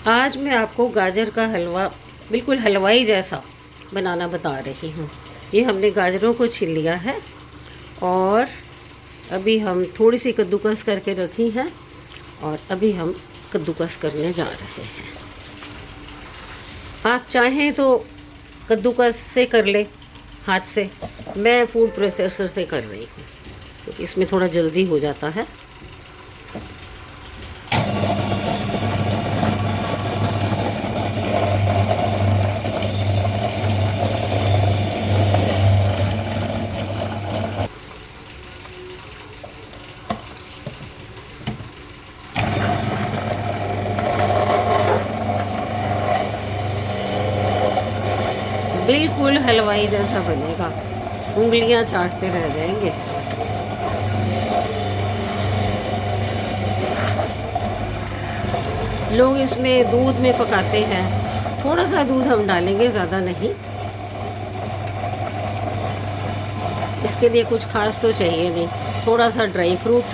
आज मैं आपको गाजर का हलवा बिल्कुल हलवाई जैसा बनाना बता रही हूँ। ये हमने गाजरों को छील लिया है और अभी हम थोड़ी सी कद्दूकस करके रखी है और अभी हम कद्दूकस करने जा रहे हैं। आप चाहें तो कद्दूकस से कर ले हाथ से, मैं फूड प्रोसेसर से कर रही हूँ तो इसमें थोड़ा जल्दी हो जाता है। बिल्कुल हलवाई जैसा बनेगा, उंगलियां चाटते रह जाएंगे। लोग इसमें दूध में पकाते हैं, थोड़ा सा दूध हम डालेंगे, ज़्यादा नहीं। इसके लिए कुछ खास तो चाहिए नहीं, थोड़ा सा ड्राई फ्रूट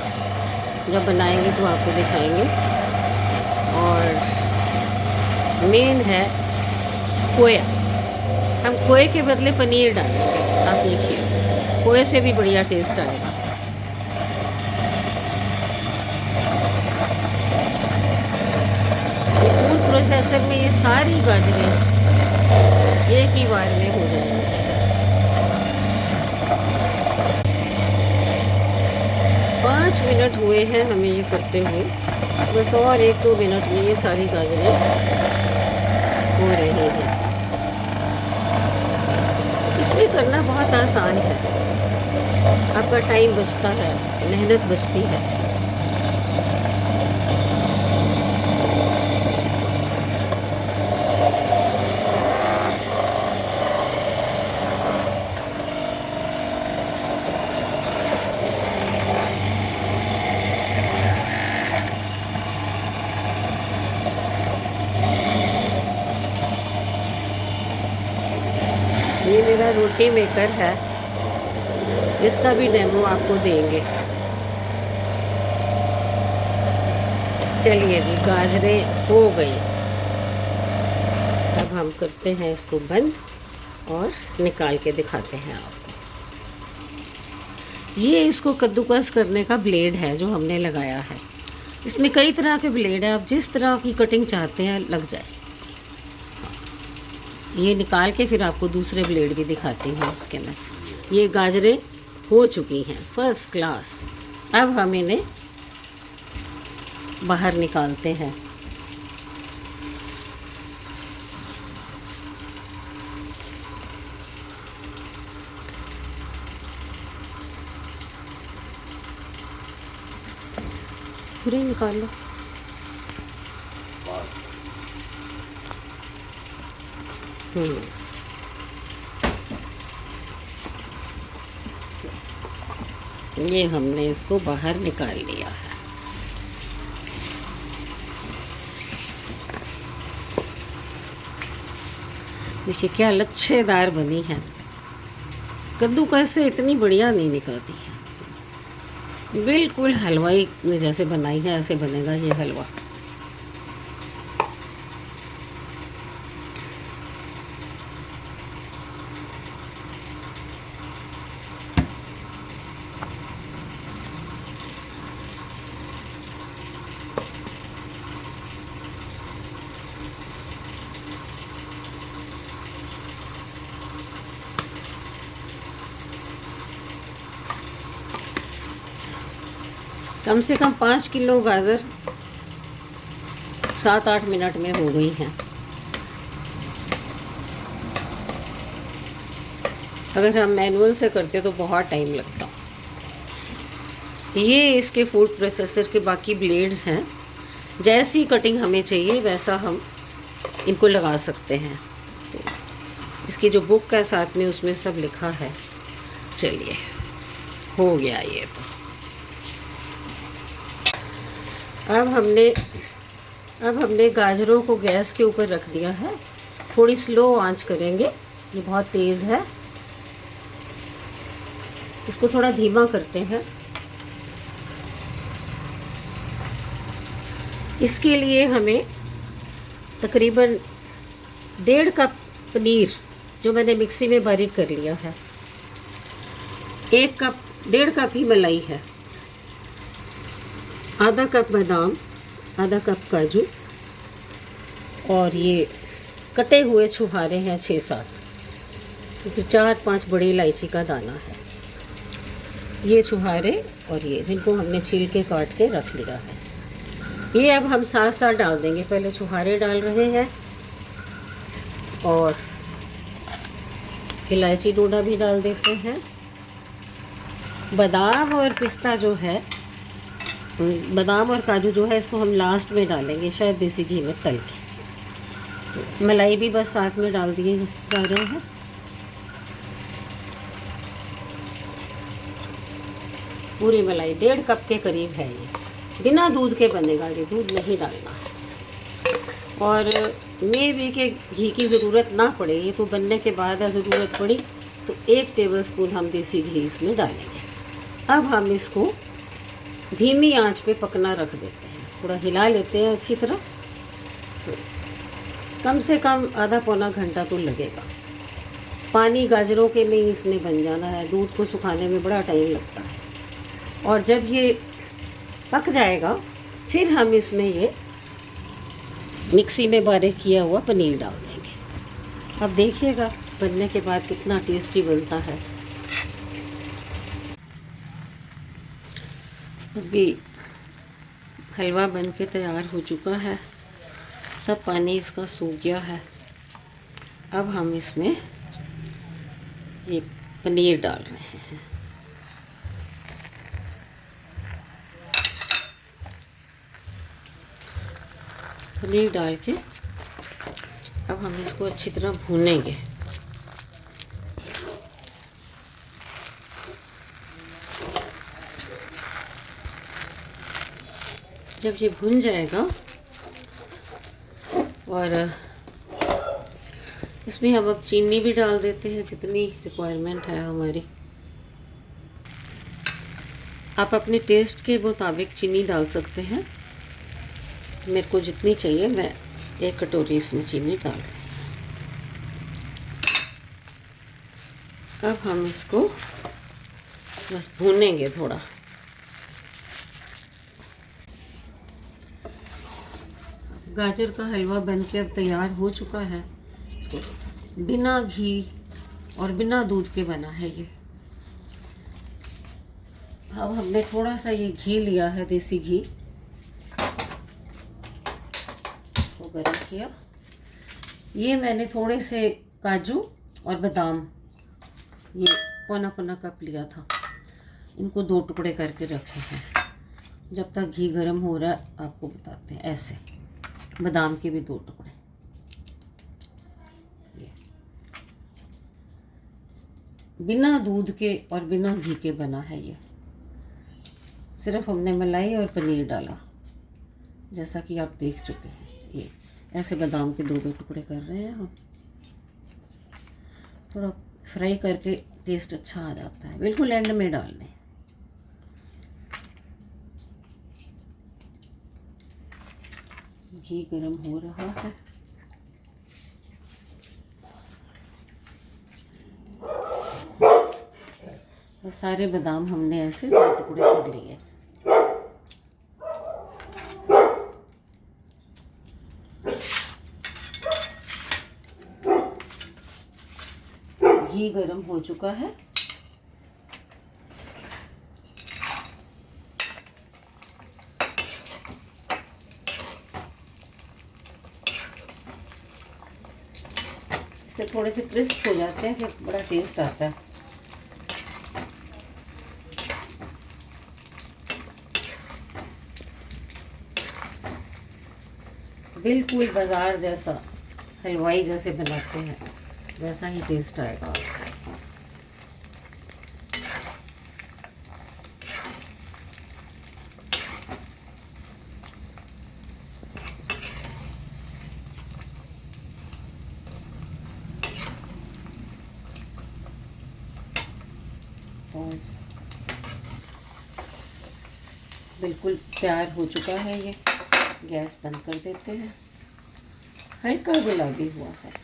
जब बनाएंगे तो आपको दिखाएंगे। और मेन है खोया, हम खोए के बदले पनीर डालेंगे। आप देखिए, खोए से भी बढ़िया टेस्ट आएगा। ये फूड प्रोसेसर में ये सारी गाजरें एक ही बार में हो जाएंगी। पाँच मिनट हुए हैं हमें ये करते हुए, बस और 1-2 मिनट में ये सारी गाजरें हो रही हैं। इसमें करना बहुत आसान है, आपका टाइम बचता है, मेहनत बचती है। ये मेरा रोटी मेकर है, इसका भी डेमो आपको देंगे। चलिए जी, गाजरें हो गई। अब हम करते हैं इसको बंद और निकाल के दिखाते हैं आपको। ये इसको कद्दूकस करने का ब्लेड है जो हमने लगाया है। इसमें कई तरह के ब्लेड हैं, आप जिस तरह की कटिंग चाहते हैं लग जाए। ये निकाल के फिर आपको दूसरे ब्लेड भी दिखाती हूँ उसके में। ये गाजरें हो चुकी हैं फर्स्ट क्लास। अब हम इन्हें बाहर निकालते हैं। पूरे निकाल लो। ये हमने इसको बाहर निकाल लिया है। देखिए क्या लच्छेदार बनी है। कद्दूकस से इतनी बढ़िया नहीं निकलती है, बिल्कुल हलवाई ने जैसे बनाई है ऐसे बनेगा ये हलवा। कम से कम 5 किलो गाजर 7-8 मिनट में हो गई हैं। अगर हम मैनुअल से करते तो बहुत टाइम लगता। ये इसके फूड प्रोसेसर के बाकी ब्लेड्स हैं, जैसी कटिंग हमें चाहिए वैसा हम इनको लगा सकते हैं। तो इसकी जो बुक है साथ में उसमें सब लिखा है। चलिए हो गया ये तो। अब हमने गाजरों को गैस के ऊपर रख दिया है। थोड़ी स्लो आंच करेंगे, ये बहुत तेज़ है। इसको थोड़ा धीमा करते हैं। इसके लिए हमें तकरीबन 1.5 कप पनीर जो मैंने मिक्सी में बारीक कर लिया है, 1.5 कप ही मलाई है, आधा कप बादाम, आधा कप काजू, और ये कटे हुए छुहारे हैं 6-7, फिर 4-5 बड़ी इलायची का दाना है। ये छुहारे और ये जिनको हमने छील के काट के रख लिया है, ये अब हम साथ साथ डाल देंगे। पहले छुहारे डाल रहे हैं और इलायची डोडा भी डाल देते हैं। बादाम और पिस्ता जो है, बादाम और काजू जो है, इसको हम लास्ट में डालेंगे, शायद देसी घी में तल के। तो मलाई भी बस साथ में डाल दिए जा रहे हैं। पूरी मलाई 1.5 कप के करीब है ये, बिना दूध के बनेगा, ये दूध नहीं डालना। और मे भी के घी की ज़रूरत ना पड़े, ये तो बनने के बाद ज़रूरत पड़ी तो 1 टेबलस्पून हम देसी घी इसमें डालेंगे। अब हम इसको धीमी आंच पे पकना रख देते हैं, थोड़ा हिला लेते हैं अच्छी तरह। तो कम से कम आधा पौना घंटा तो लगेगा। पानी गाजरों के में इसने बन जाना है, दूध को सुखाने में बड़ा टाइम लगता है। और जब ये पक जाएगा फिर हम इसमें ये मिक्सी में बारीक किया हुआ पनीर डाल देंगे। अब देखिएगा बनने के बाद कितना टेस्टी बनता है। अभी हलवा बन के तैयार हो चुका है, सब पानी इसका सूख गया है। अब हम इसमें ये पनीर डाल रहे हैं। पनीर डाल के अब हम इसको अच्छी तरह भूनेंगे। जब ये भुन जाएगा और इसमें हम अब चीनी भी डाल देते हैं जितनी रिक्वायरमेंट है हमारी। आप अपने टेस्ट के मुताबिक चीनी डाल सकते हैं। मेरे को जितनी चाहिए मैं 1 कटोरी इसमें चीनी डाल रही हूँ। अब हम इसको बस भूनेंगे थोड़ा। गाजर का हलवा बनके अब तैयार हो चुका है। इसको बिना घी और बिना दूध के बना है ये। अब हमने थोड़ा सा ये घी लिया है, देसी घी, गरम किया। ये मैंने थोड़े से काजू और बादाम, ये पौना कप लिया था, इनको 2 टुकड़े करके रखे हैं। जब तक घी गरम हो रहा है आपको बताते हैं। ऐसे बादाम के भी 2 टुकड़े, ये बिना दूध के और बिना घी के बना है ये। सिर्फ हमने मलाई और पनीर डाला, जैसा कि आप देख चुके हैं। ये ऐसे बादाम के 2 टुकड़े कर रहे हैं हम। थोड़ा फ्राई करके टेस्ट अच्छा आ जाता है, बिल्कुल एंड में डालने। घी गरम हो रहा है। तो सारे बादाम हमने ऐसे 2 टुकड़े कर लिए। घी गरम हो चुका है। इससे थोड़े से क्रिस्प हो जाते हैं, फिर बड़ा टेस्ट आता है। बिल्कुल बाजार जैसा, हलवाई जैसे बनाते हैं वैसा ही टेस्ट आएगा। बिल्कुल तैयार हो चुका है ये। गैस बंद कर देते हैं। हल्का गुलाबी हुआ है।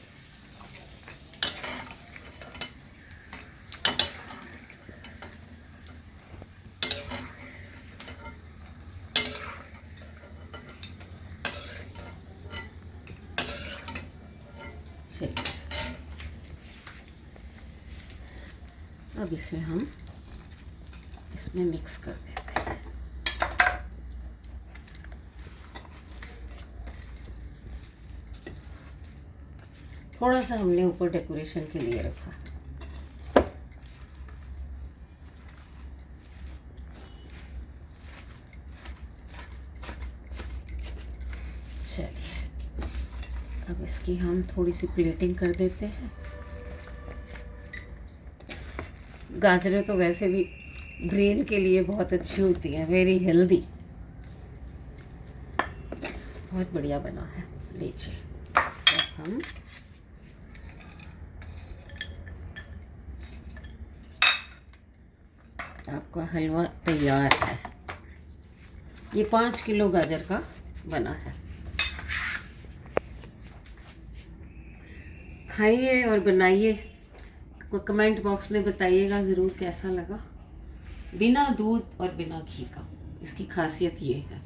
अब इसे हम इसमें मिक्स कर देते हैं। थोड़ा सा हमने ऊपर डेकोरेशन के लिए रखा। चलिए अब इसकी हम थोड़ी सी प्लेटिंग कर देते हैं। गाजरें तो वैसे भी ब्रेन के लिए बहुत अच्छी होती हैं, वेरी हेल्दी। बहुत बढ़िया बना है। लीजिए अब हम आपका हलवा तैयार है। ये 5 किलो गाजर का बना है। खाइए और बनाइए, कमेंट बॉक्स में बताइएगा ज़रूर कैसा लगा। बिना दूध और बिना घी का, इसकी खासियत ये है।